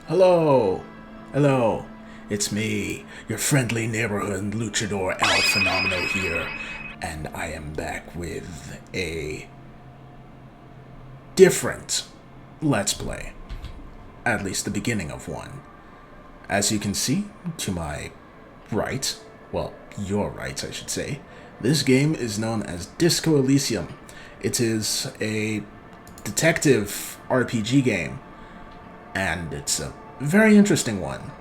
Hello! Hello! It's me, your friendly neighborhood luchador Phenomeno here, and I am back with a different Let's Play. At least the beginning of one. As you can see, to my right, well, your right, I should say, this game is known as Disco Elysium. It is a detective RPG game, and it's a very interesting one.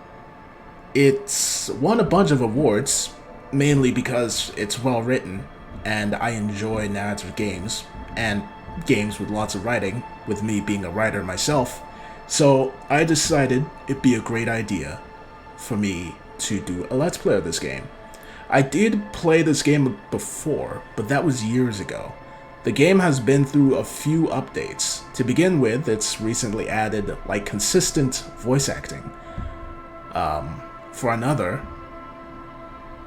It's won a bunch of awards, mainly because it's well written, and I enjoy narrative games, and games with lots of writing, with me being a writer myself. So I decided it'd be a great idea for me to do a Let's Play of this game. I did play this game before, but that was years ago. The game has been through a few updates. To begin with, it's recently added consistent voice acting. For another,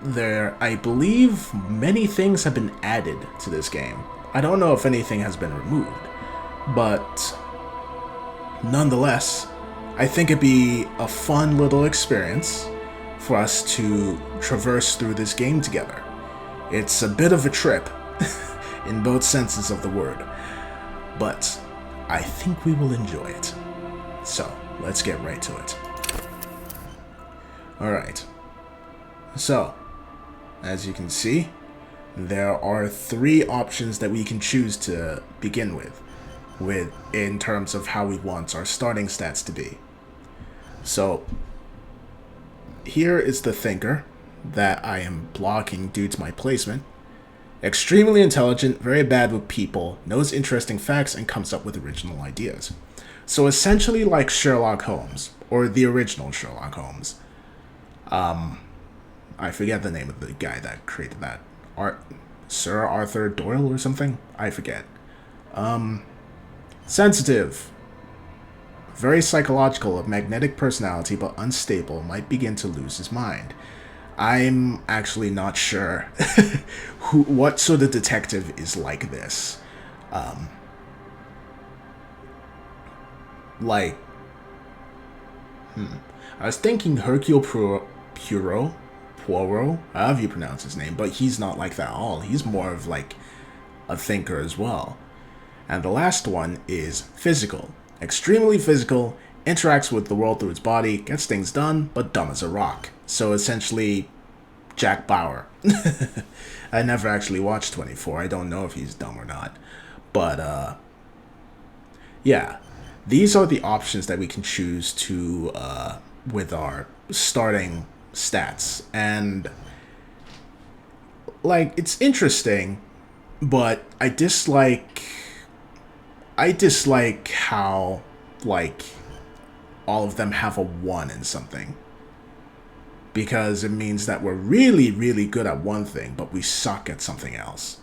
I believe many things have been added to this game. I don't know if anything has been removed, but nonetheless, I think it'd be a fun little experience for us to traverse through this game together. It's a bit of a trip, in both senses of the word, but I think we will enjoy it. So, let's get right to it. Alright, so, as you can see, there are three options that we can choose to begin with in terms of how we want our starting stats to be. So, here is the thinker that I am blocking due to my placement. Extremely intelligent, very bad with people, knows interesting facts, and comes up with original ideas. So essentially like Sherlock Holmes, or the original Sherlock Holmes. I forget the name of the guy that created that. Sir Arthur Doyle or something? I forget. Sensitive. Very psychological, of magnetic personality, but unstable, might begin to lose his mind. I'm actually not sure what sort of detective is like this. Like, I was thinking Hercule Poirot, however you pronounce his name, but he's not like that at all. He's more of like a thinker as well. And the last one is physical. Extremely physical, interacts with the world through its body, gets things done, but dumb as a rock. So essentially, Jack Bauer. I never actually watched 24. I don't know if he's dumb or not. But, yeah. These are the options that we can choose to, with our starting stats. And, it's interesting, but I dislike how, all of them have a 1 in something. Because it means that we're really, really good at one thing, but we suck at something else.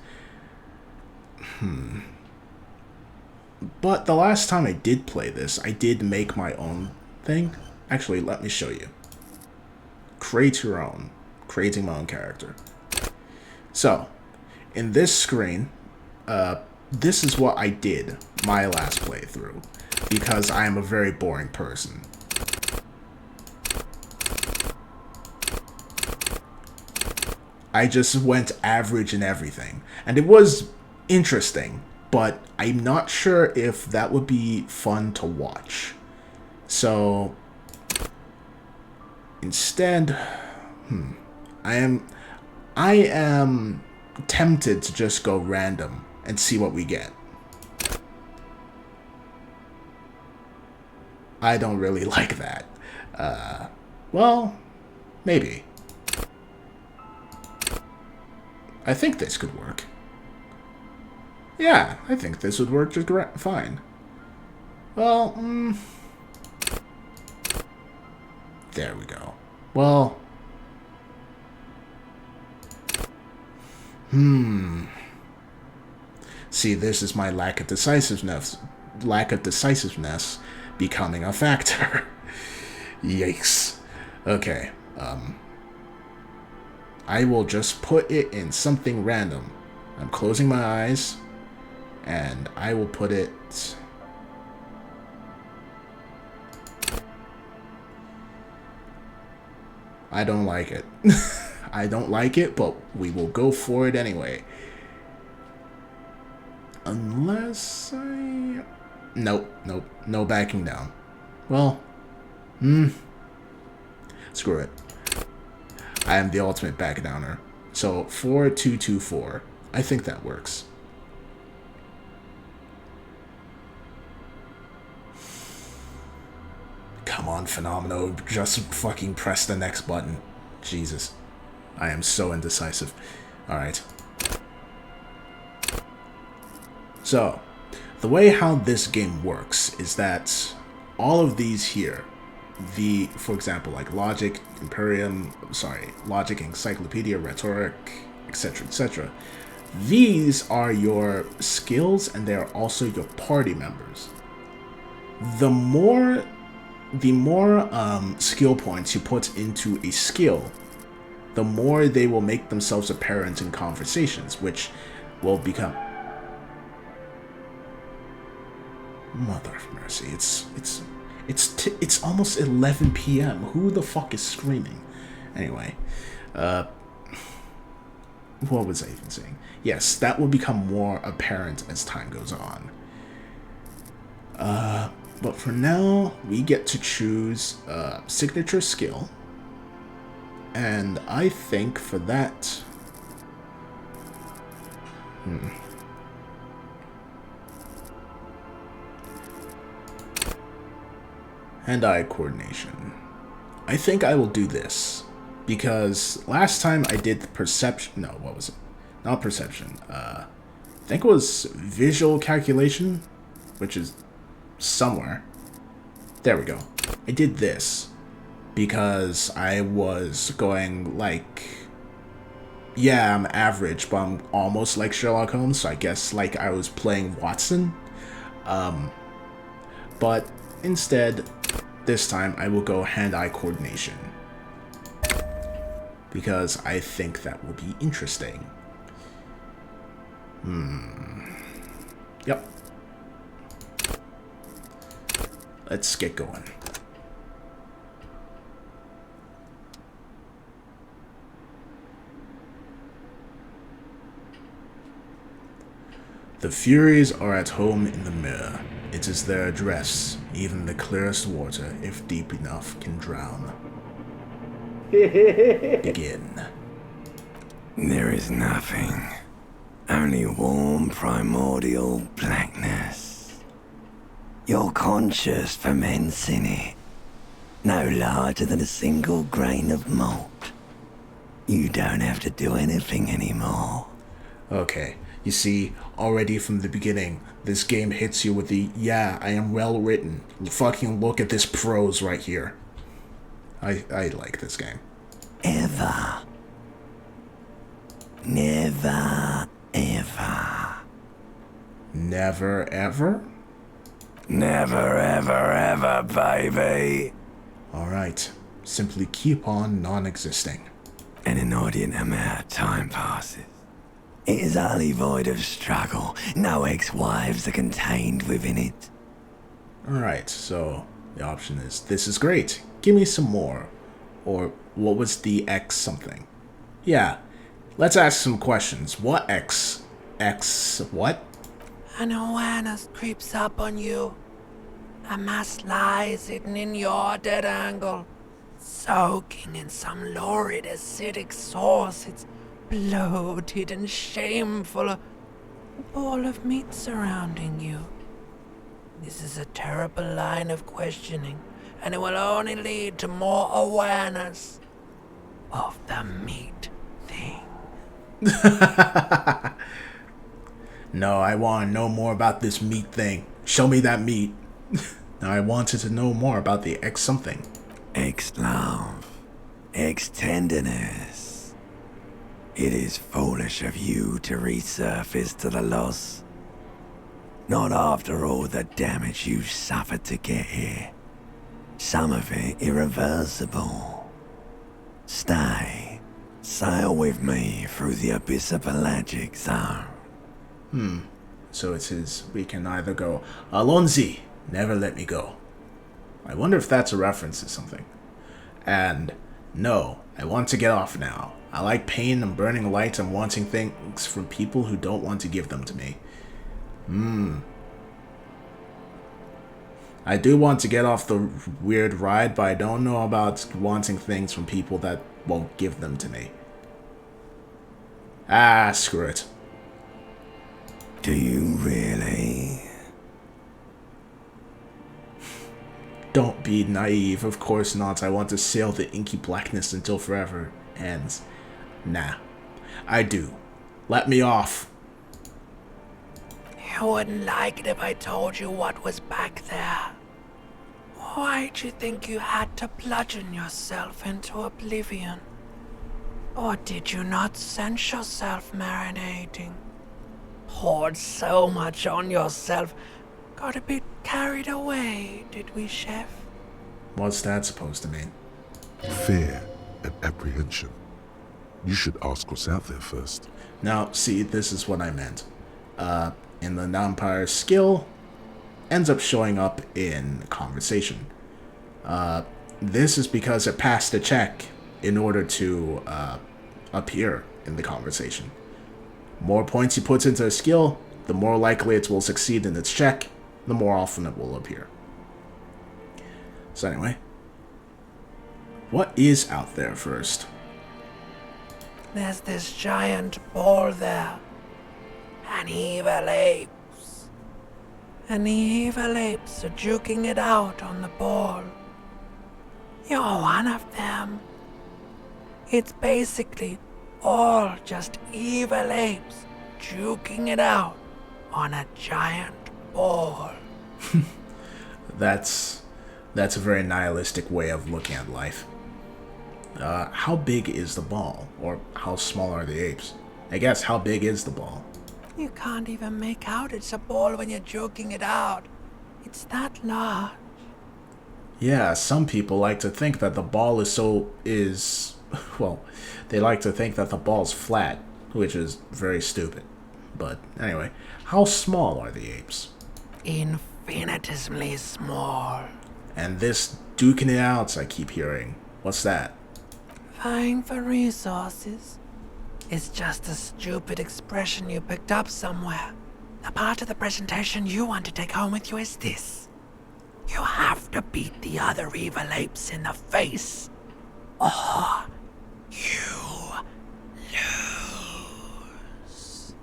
But the last time I did play this, I did make my own thing. Actually, let me show you. Create your own. Creating my own character. So, in this screen, this is what I did my last playthrough, because I am a very boring person. I just went average in everything, and it was interesting, but I'm not sure if that would be fun to watch. So, instead, I am tempted to just go random and see what we get. I don't really like that. Well, maybe. I think this could work. Yeah, I think this would work just fine. Well, there we go. Well, see, this is my lack of decisiveness becoming a factor. Yikes. Okay, I will just put it in something random. I'm closing my eyes, and I will put it I don't like it. I don't like it, but we will go for it anyway. Unless I... Nope, nope, no backing down. Well, screw it. I am the ultimate back downer. So 4224. I think that works. Come on, Phenomeno. Just fucking press the next button. Jesus. I am so indecisive. Alright. So, the way how this game works is that all of these here, for example, like Logic, Logic, Encyclopedia, Rhetoric, etc., these are your skills and they are also your party members. The more skill points you put into a skill, the more they will make themselves apparent in conversations, which will become... Mother of mercy, it's almost 11 p.m. Who the fuck is screaming? Anyway, what was I even saying? Yes, that will become more apparent as time goes on. But for now, we get to choose a signature skill. And I think for that... Hand-eye coordination. I think I will do this. Because last time I did perception... No, what was it? Not perception. I think it was visual calculation, which is somewhere. There we go. I did this because I was going like... Yeah, I'm average, but I'm almost like Sherlock Holmes, so I guess like I was playing Watson. But instead, this time I will go hand-eye coordination. Because I think that will be interesting. Yep. Let's get going. The Furies are at home in the mirror. It is their address. Even the clearest water, if deep enough, can drown. Begin. There is nothing. Only warm primordial blackness. You're conscious ferments in it. No larger than a single grain of malt. You don't have to do anything anymore. Okay. You see, already from the beginning, this game hits you with the, yeah, I am well written. Fucking look at this prose right here. I like this game. Ever. Never, ever. Never, ever? Never, ever, ever, baby. Alright. Simply keep on non-existing. An inordinate amount of time passes. It is utterly void of struggle. No ex-wives are contained within it. Alright, so the option is, this is great. Give me some more. Or what was the X something? Yeah, let's ask some questions. What X? What? An awareness creeps up on you. A mass lies hidden in your dead angle, soaking in some lurid acidic sauce. It's bloated and shameful, a ball of meat surrounding you. This is a terrible line of questioning, and it will only lead to more awareness of the meat thing. No, I want to know more about this meat thing. Show me that meat. I wanted to know more about the X something. Ex-love. Ex-tenderness. It is foolish of you to resurface to the loss. Not after all the damage you suffered to get here. Some of it irreversible. Stay. Sail with me through the abyss of pelagic zone. So it is, we can either go, Alonzi, never let me go. I wonder if that's a reference to something. And No, I want to get off now. I like pain and burning light and wanting things from people who don't want to give them to me. I do want to get off the weird ride, but I don't know about wanting things from people that won't give them to me. Ah, screw it. Do you really? Don't be naive, of course not. I want to sail the inky blackness until forever ends. Nah, I do. Let me off. You wouldn't like it if I told you what was back there. Why'd you think you had to bludgeon yourself into oblivion? Or did you not sense yourself marinating? Poured so much on yourself, got a bit carried away, did we, Chef? What's that supposed to mean? Fear and apprehension. You should ask what's out there first. Now, see, this is what I meant. In the non-power skill, ends up showing up in conversation. This is because it passed a check in order to appear in the conversation. More points he puts into a skill, the more likely it will succeed in its check, the more often it will appear. So anyway, what is out there first? There's this giant ball there. And evil apes. And the evil apes are juking it out on the ball. You're one of them. It's basically all just evil apes juking it out on a giant ball. That's a very nihilistic way of looking at life. How big is the ball? Or how small are the apes? I guess, how big is the ball? You can't even make out it's a ball when you're joking it out. It's that large. Yeah, some people like to think that the ball they like to think that the ball's flat, which is very stupid. But anyway, how small are the apes? Infinitesimally small. And this duking it out I keep hearing, what's that? Vying for resources. It's just a stupid expression you picked up somewhere. The part of the presentation you want to take home with you is this. You have to beat the other evil apes in the face, or you lose.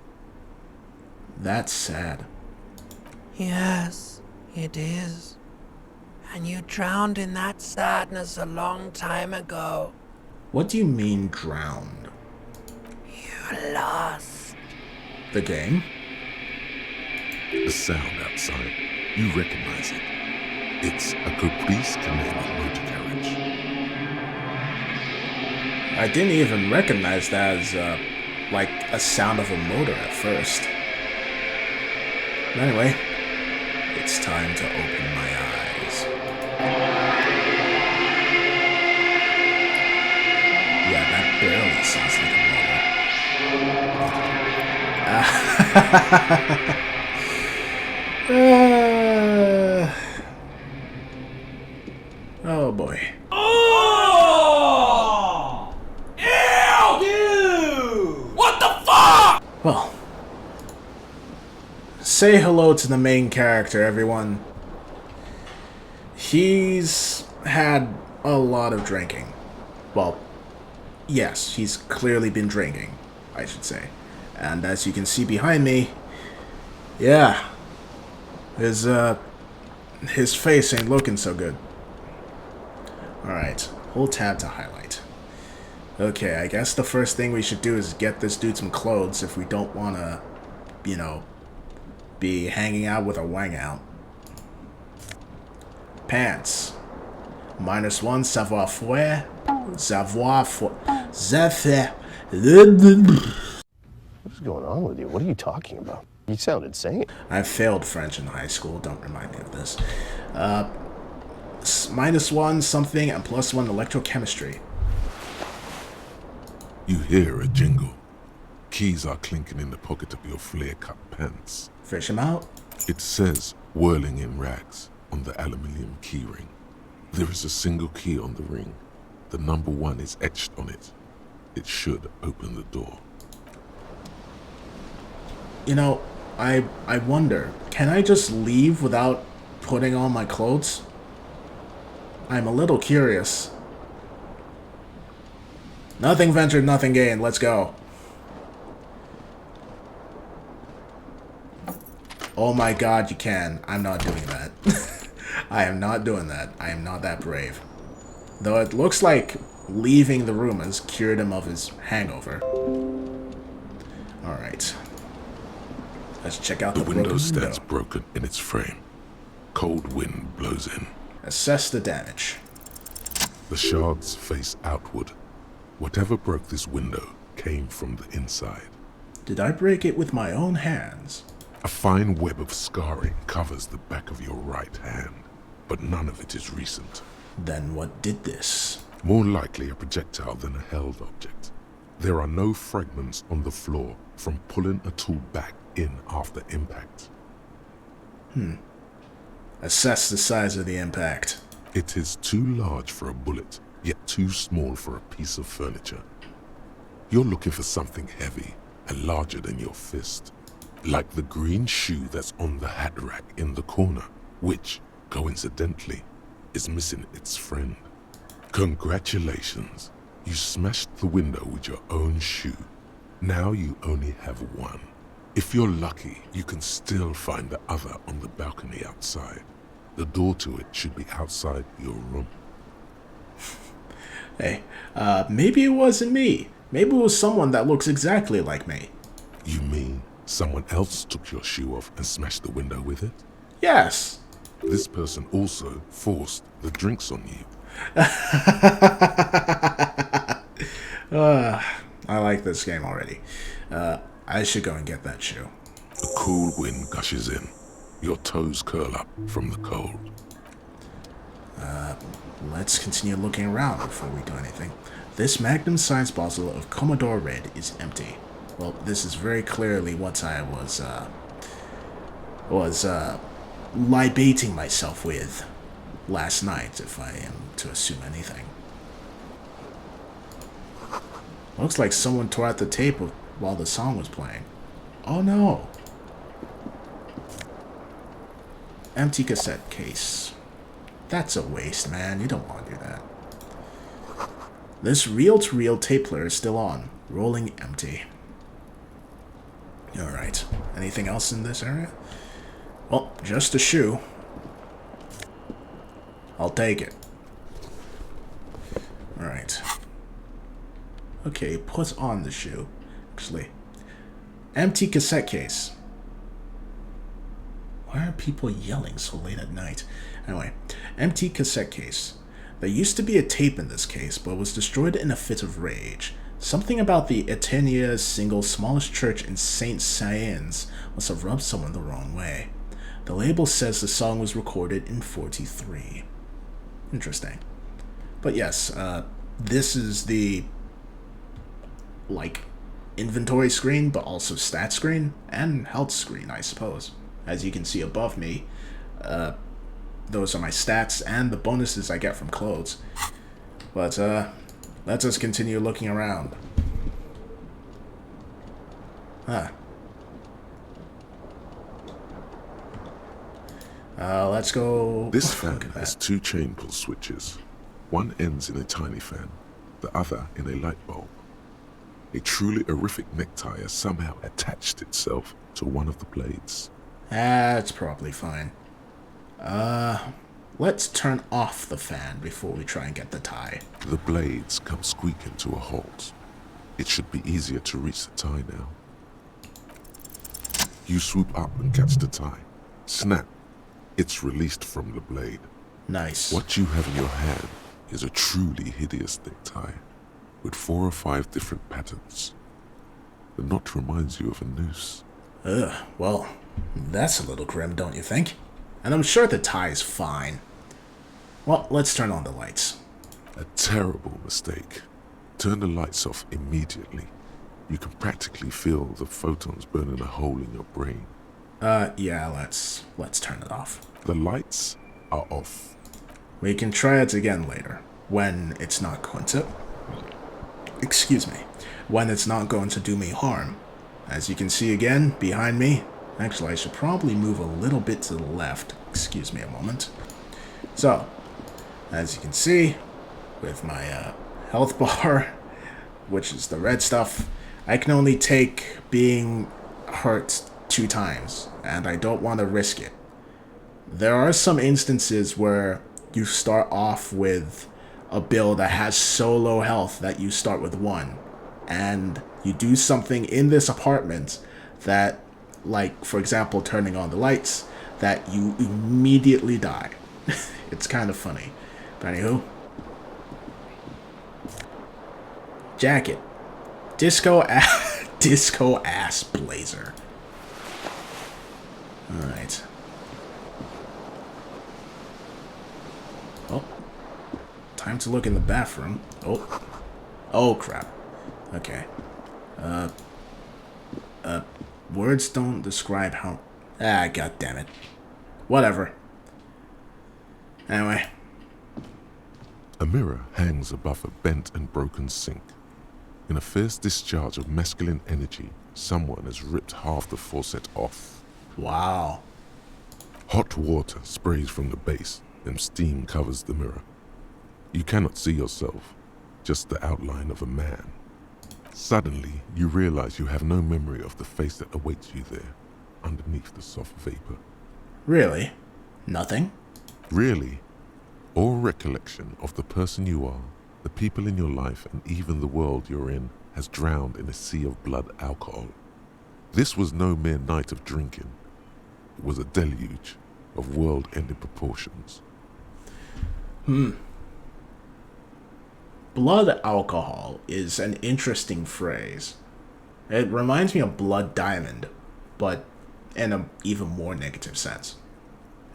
That's sad. Yes, it is. And you drowned in that sadness a long time ago. What do you mean drowned? You lost. The game? The sound outside. You recognize it. It's a Caprice commanding motor carriage. I didn't even recognize that as like a sound of a motor at first. But anyway, it's time to open my eyes. Yeah, that barely sounds like a motor. Oh boy. Oh! Ew! Dude! What the fuck? Well, say hello to the main character, everyone. He's had a lot of drinking. Well, yes, he's clearly been drinking, I should say. And as you can see behind me, yeah, his face ain't looking so good. Alright, hold tab to highlight. Okay, I guess the first thing we should do is get this dude some clothes if we don't want to, be hanging out with a wang out. Pants. -1, savoir-faire. Savoir-faire. What's going on with you? What are you talking about? You sound insane. I failed French in high school, don't remind me of this. -1 something and +1 electrochemistry. You hear a jingle. Keys are clinking in the pocket of your flare-cut pants. Fish him out. It says, whirling in rags, on the aluminium key ring. There is a single key on the ring. The number 1 is etched on it. It should open the door. You know, I wonder, can I just leave without putting on my clothes? I'm a little curious. Nothing ventured, nothing gained. Let's go. Oh my god, you can. I'm not doing that. I am not doing that. I am not that brave. Though it looks like leaving the room has cured him of his hangover. Alright. Let's check out the window stands window. broken in its frame. Cold wind blows in. Assess the damage. The shards face outward. Whatever broke this window came from the inside. Did I break it with my own hands? A fine web of scarring covers the back of your right hand, but none of it is recent. Then what did this? More likely a projectile than a held object. There are no fragments on the floor from pulling a tool back in after impact. Assess the size of the impact. It is too large for a bullet, yet too small for a piece of furniture. You're looking for something heavy and larger than your fist. Like the green shoe that's on the hat rack in the corner, which, coincidentally, is missing its friend. Congratulations, you smashed the window with your own shoe. Now you only have one. If you're lucky, you can still find the other on the balcony outside. The door to it should be outside your room. Hey, maybe it wasn't me. Maybe it was someone that looks exactly like me. You mean someone else took your shoe off and smashed the window with it? Yes. This person also forced the drinks on you. I like this game already. I should go and get that shoe. A cool wind gushes in. Your toes curl up from the cold. Let's continue looking around before we do anything. This magnum-sized bottle of Commodore Red is empty. Well, this is very clearly what I was libating myself with last night, if I am to assume anything. Looks like someone tore out the tape while the song was playing. Oh no! Empty cassette case. That's a waste, man. You don't want to do that. This reel-to-reel tape player is still on. Rolling empty. Alright. Anything else in this area? Well, just a shoe. I'll take it. Alright. Okay, put on the shoe. Actually. Empty cassette case. Why are people yelling so late at night? Anyway, empty cassette case. There used to be a tape in this case, but was destroyed in a fit of rage. Something about the Etenia single smallest church in St. Siennes must have rubbed someone the wrong way. The label says the song was recorded in 43. Interesting. But yes, this is the, like, inventory screen, but also stat screen, and health screen, I suppose. As you can see above me, those are my stats and the bonuses I get from clothes. But, let's just continue looking around. Let's go... This fan has 2 chain pull switches. One ends in a tiny fan, the other in a light bulb. A truly horrific necktie has somehow attached itself to one of the blades. That's probably fine. Let's turn off the fan before we try and get the tie. The blades come squeaking to a halt. It should be easier to reach the tie now. You swoop up and catch the tie. Snap. It's released from the blade. Nice. What you have in your hand is a truly hideous necktie, with 4 or 5 different patterns. The knot reminds you of a noose. Well, that's a little grim, don't you think? And I'm sure the tie's fine. Well, let's turn on the lights. A terrible mistake. Turn the lights off immediately. You can practically feel the photons burning a hole in your brain. Yeah, let's turn it off. The lights are off. We can try it again later. when it's not going to, excuse me, when it's not going to do me harm. As you can see again, behind me, actually I should probably move a little bit to the left. Excuse me a moment. So, as you can see, with my health bar, which is the red stuff, I can only take being hurt 2 times, and I don't want to risk it. There are some instances where you start off with a build that has so low health that you start with 1, and you do something in this apartment that, like, for example, turning on the lights, that you immediately die. It's kind of funny. But anywho. Jacket. Disco ass blazer. Alright. Oh. Time to look in the bathroom. Oh. Oh, crap. Okay. Words don't describe how... God damn it. Whatever. Anyway. A mirror hangs above a bent and broken sink. In a fierce discharge of masculine energy, someone has ripped half the faucet off. Wow. Hot water sprays from the base, and steam covers the mirror. You cannot see yourself, just the outline of a man. Suddenly, you realize you have no memory of the face that awaits you there, underneath the soft vapor. Really? Nothing? Really? All recollection of the person you are, the people in your life, and even the world you're in has drowned in a sea of blood alcohol. This was no mere night of drinking. It was a deluge of world-ending proportions. Blood alcohol is an interesting phrase. It reminds me of blood diamond, but in an even more negative sense.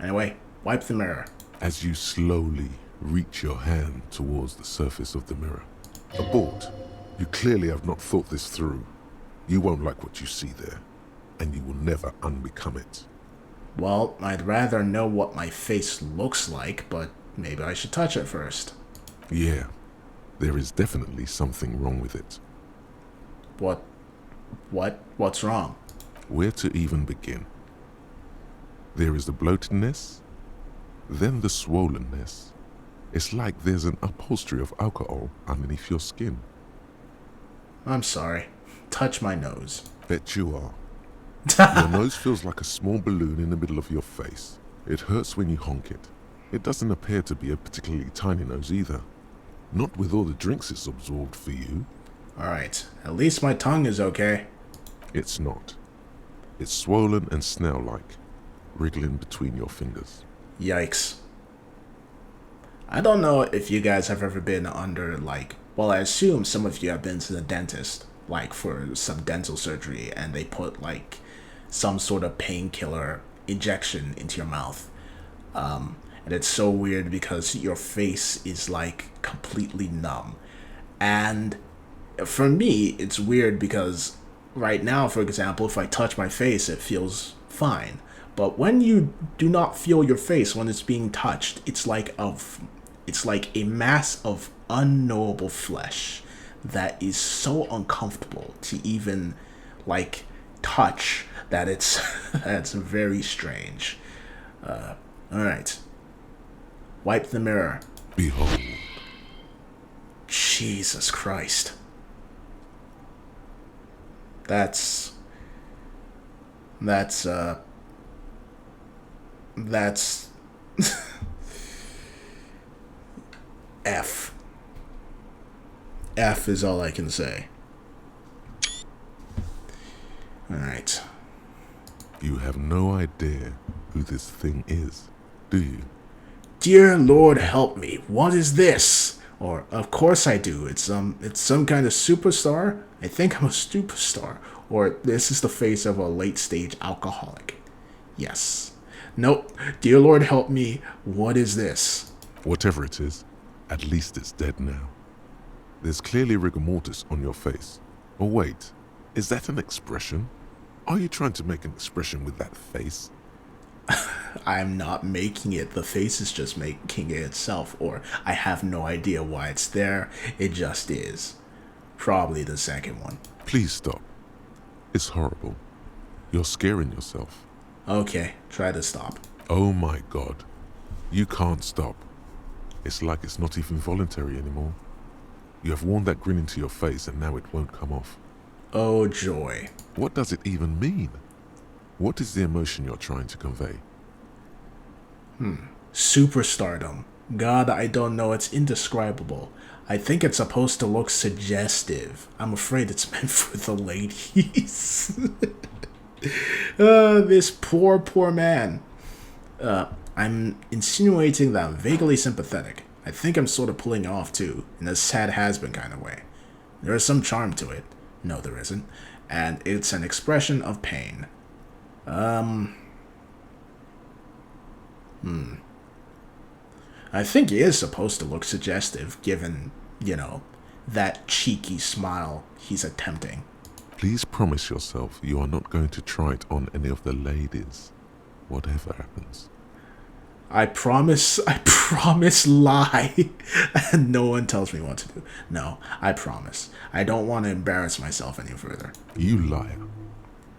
Anyway, wipe the mirror. As you slowly reach your hand towards the surface of the mirror. Abort. You clearly have not thought this through. You won't like what you see there, and you will never unbecome it. Well, I'd rather know what my face looks like, but maybe I should touch it first. Yeah, there is definitely something wrong with it. What's wrong? Where to even begin? There is the bloatedness, then the swollenness. It's like there's an upholstery of alcohol underneath your skin. I'm sorry. Touch my nose. Bet you are. Your nose feels like a small balloon in the middle of your face. It hurts when you honk it. It doesn't appear to be a particularly tiny nose either. Not with all the drinks it's absorbed for you. Alright, at least my tongue is okay. It's not. It's swollen and snail-like, wriggling between your fingers. Yikes. I don't know if you guys have ever been under, like, well, I assume some of you have been to the dentist, like, for some dental surgery, and they put, like, some sort of painkiller injection into your mouth. And it's so weird because your face is, like, completely numb. And for me, it's weird because right now, for example, if I touch my face, it feels fine. But when you do not feel your face when it's being touched, it's like a mass of unknowable flesh that is so uncomfortable to even, like, touch that it's that's very strange. Alright. Wipe the mirror. Behold. Jesus Christ. That's F. F is all I can say. Alright. You have no idea who this thing is, do you? Dear Lord help me, what is this? Or, of course I do, it's some kind of superstar? I think I'm a superstar. Or, this is the face of a late-stage alcoholic. Yes. Nope. Dear Lord help me, what is this? Whatever it is, at least it's dead now. There's clearly rigor mortis on your face. Oh wait, is that an expression? Are you trying to make an expression with that face? I'm not making it. The face is just making it itself, or I have no idea why it's there. It just is. Probably the second one. Please stop. It's horrible. You're scaring yourself. Okay, try to stop. Oh my God. You can't stop. It's like it's not even voluntary anymore. You have worn that grin into your face and now it won't come off. Oh joy. What does it even mean? What is the emotion you're trying to convey? Superstardom. God, I don't know. It's indescribable. I think it's supposed to look suggestive. I'm afraid it's meant for the ladies. This poor man. I'm insinuating that I'm vaguely sympathetic. I think I'm sort of pulling off too, in a sad has-been kind of way. There is some charm to it. No, there isn't. And it's an expression of pain. I think he is supposed to look suggestive, given, that cheeky smile he's attempting. Please promise yourself you are not going to try it on any of the ladies, whatever happens. I promise, lie. And no one tells me what to do. No, I promise. I don't want to embarrass myself any further. You liar.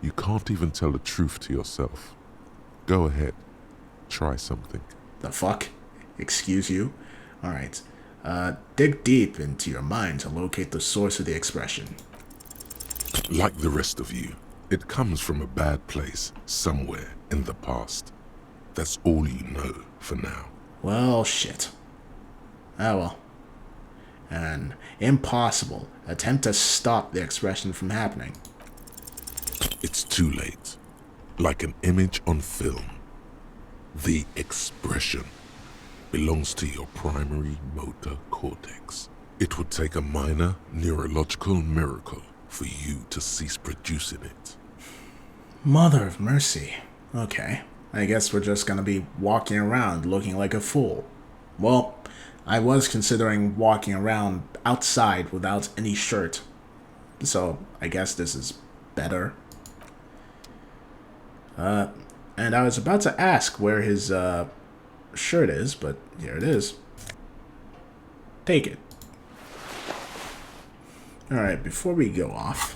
You can't even tell the truth to yourself. Go ahead. Try something. The fuck? Excuse you? Alright. Dig deep into your mind to locate the source of the expression. Like the rest of you, it comes from a bad place, somewhere in the past. That's all you know for now. Well, shit. Oh well. And impossible. Attempt to stop the expression from happening. It's too late. Like an image on film. The expression belongs to your primary motor cortex. It would take a minor neurological miracle for you to cease producing it. Mother of mercy. Okay. I guess we're just gonna be walking around looking like a fool. Well, I was considering walking around outside without any shirt. So, I guess this is better. And I was about to ask where his, shirt is, but here it is. Take it. Alright, before we go off,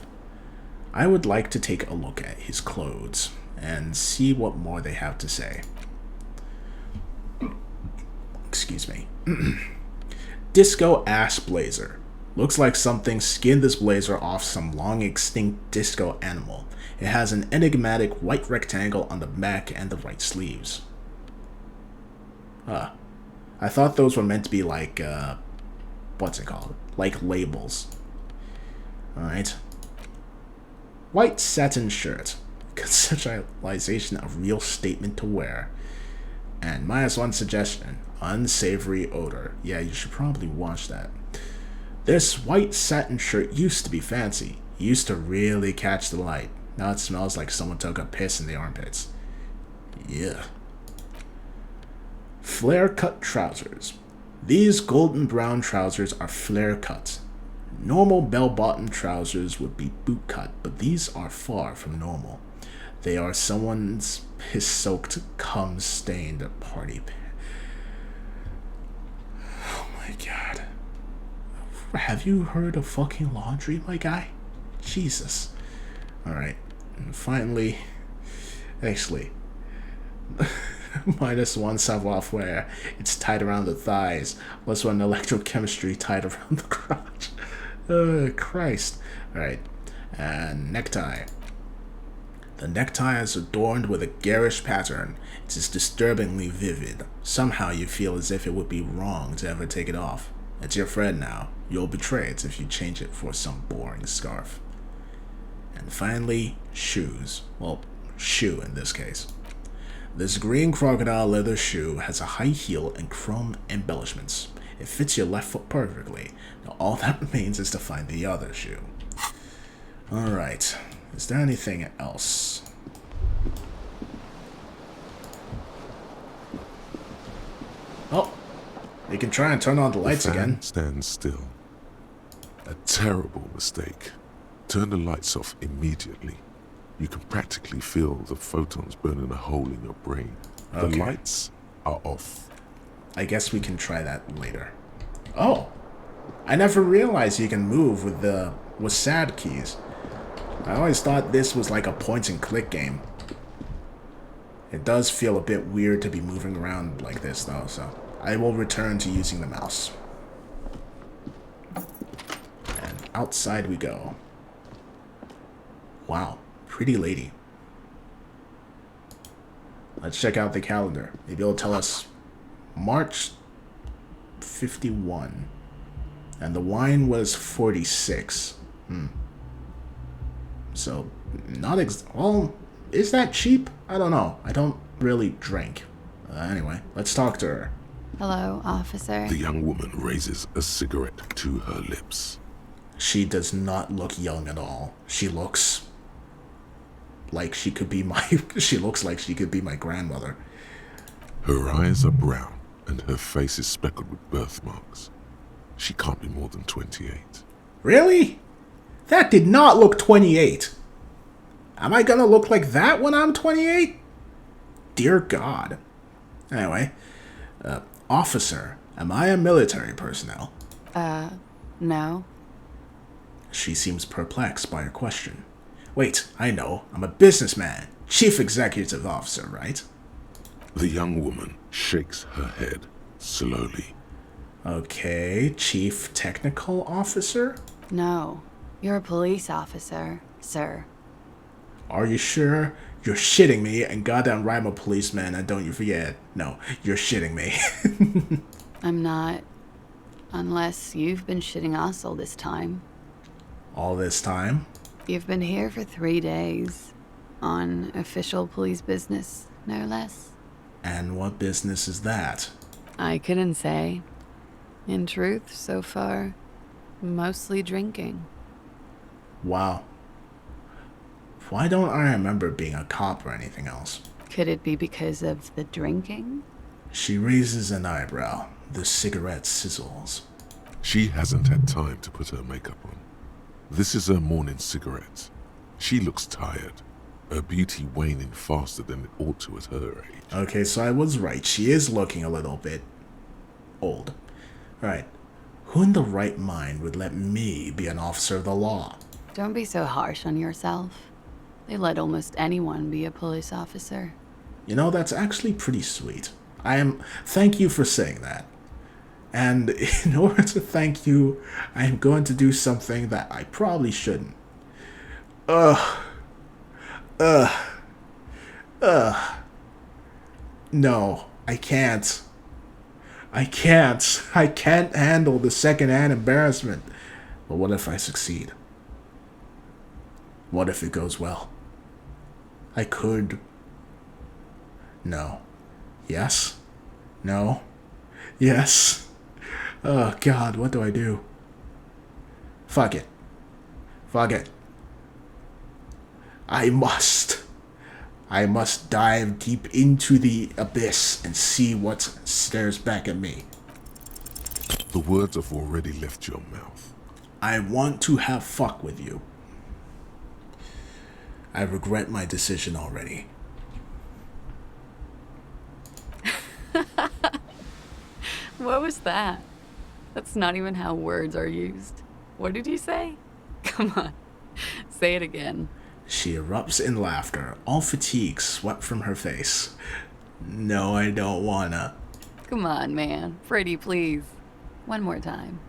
I would like to take a look at his clothes and see what more they have to say. Excuse me. Disco ass blazer. Looks like something skinned this blazer off some long extinct disco animal. It has an enigmatic white rectangle on the back and the right sleeves. I thought those were meant to be like, what's it called? Like labels. Alright. White satin shirt. Conceptualization of real statement to wear. And -1 suggestion. Unsavory odor. Yeah, you should probably watch that. This white satin shirt used to be fancy. It used to really catch the light. Now it smells like someone took a piss in the armpits. Yeah. Flare-cut trousers. These golden brown trousers are flare-cut. Normal bell-bottom trousers would be boot-cut, but these are far from normal. They are someone's piss-soaked, cum-stained party pants. Oh my god. Have you heard of fucking laundry, my guy? Jesus. Alright. And finally... Actually... -1 savoir-faire. It's tied around the thighs. +1 electrochemistry tied around the crotch. Christ. Alright. And necktie. The necktie is adorned with a garish pattern. It is disturbingly vivid. Somehow you feel as if it would be wrong to ever take it off. It's your friend now. You'll betray it if you change it for some boring scarf. And finally, shoes. Well, shoe in this case. This green crocodile leather shoe has a high heel and chrome embellishments. It fits your left foot perfectly. Now all that remains is to find the other shoe. Alright. Is there anything else? Oh, you can try and turn on the lights again. Stand still. A terrible mistake. Turn the lights off immediately. You can practically feel the photons burning a hole in your brain. The Okay. lights are off. I guess we can try that later. Oh, I never realized you can move with SAD keys. I always thought this was like a point-and-click game. It does feel a bit weird to be moving around like this, though, so I will return to using the mouse. And outside we go. Wow, pretty lady. Let's check out the calendar. Maybe it'll tell us March 51. And the wine was 46. So, well, is that cheap? I don't know. I don't really drink. Anyway, let's talk to her. Hello, officer. The young woman raises a cigarette to her lips. She does not look young at all. She looks like she could be my she looks like she could be my grandmother. Her eyes are brown and her face is speckled with birthmarks. She can't be more than 28. Really? That did not look 28. Am I gonna look like that when I'm 28? Dear God. Anyway, officer, am I a military personnel? No. She seems perplexed by her question. Wait, I know. I'm a businessman. Chief Executive Officer, right? The young woman shakes her head slowly. Okay, Chief Technical Officer? No. You're a police officer, sir. Are you sure? You're shitting me, and goddamn right I'm a policeman, and don't you forget. No, you're shitting me. I'm not. Unless you've been shitting us all this time. All this time? You've been here for 3 days. On official police business, no less. And what business is that? I couldn't say. In truth, so far, mostly drinking. Wow. Why don't I remember being a cop or anything else? Could it be because of the drinking? She raises an eyebrow. The cigarette sizzles. She hasn't had time to put her makeup on. This is her morning cigarette. She looks tired, her beauty waning faster than it ought to at her age. Okay, so I was right. She is looking a little bit old. Right. Who in the right mind would let me be an officer of the law? Don't be so harsh on yourself. They let almost anyone be a police officer. You know, that's actually pretty sweet. Thank you for saying that. And in order to thank you, I am going to do something that I probably shouldn't. No, I can't. I can't handle the secondhand embarrassment. But what if I succeed? What if it goes well? I could. No. Yes. No. Yes. Oh, God, what do I do? Fuck it. Fuck it. I must dive deep into the abyss and see what stares back at me. The words have already left your mouth. I want to have fuck with you. I regret my decision already. What was that? That's not even how words are used. What did you say? Come on, say it again. She erupts in laughter, all fatigue swept from her face. No, I don't wanna. Come on, man. Pretty, please. One more time.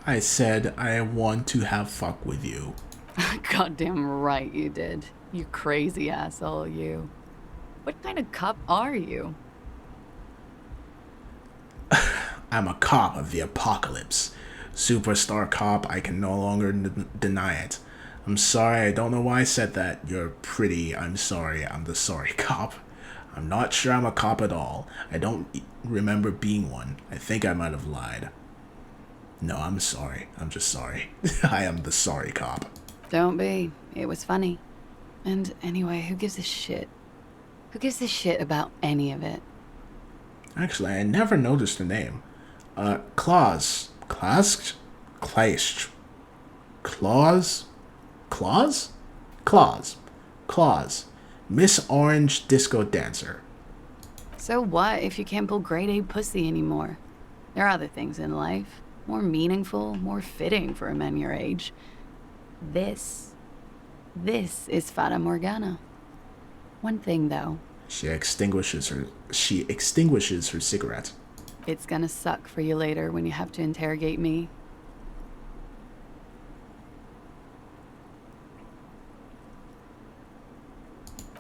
I said I want to have fuck with you. Goddamn right you did. You crazy asshole, you. What kind of cop are you? I'm a cop of the apocalypse. Superstar cop, I can no longer deny it. I'm sorry, I don't know why I said that. You're pretty, I'm sorry, I'm the sorry cop. I'm not sure I'm a cop at all. I don't remember being one. I think I might have lied. No, I'm sorry. I'm just sorry. I am the sorry cop. Don't be. It was funny. And anyway, who gives a shit? Who gives a shit about any of it? Actually, I never noticed the name. Claus. Claus? Kleist. Claus? Claus? Claus. Miss Orange Disco Dancer. So what if you can't pull grade A pussy anymore? There are other things in life, more meaningful, more fitting for a man your age. This is Fata Morgana. One thing though. She extinguishes her cigarette. It's gonna suck for you later when you have to interrogate me.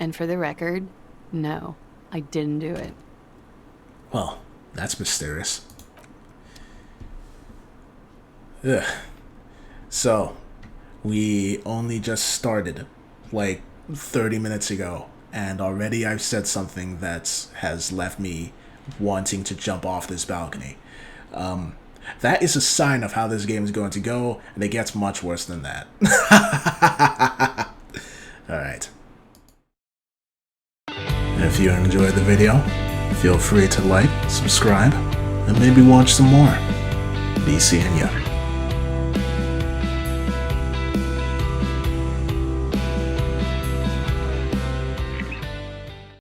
And for the record, no, I didn't do it. Well, that's mysterious. Ugh. So, we only just started like 30 minutes ago, and already I've said something that has left me wanting to jump off this balcony. That is a sign of how this game is going to go, and it gets much worse than that. Alright. If you enjoyed the video, feel free to like, subscribe, and maybe watch some more. Be seeing ya.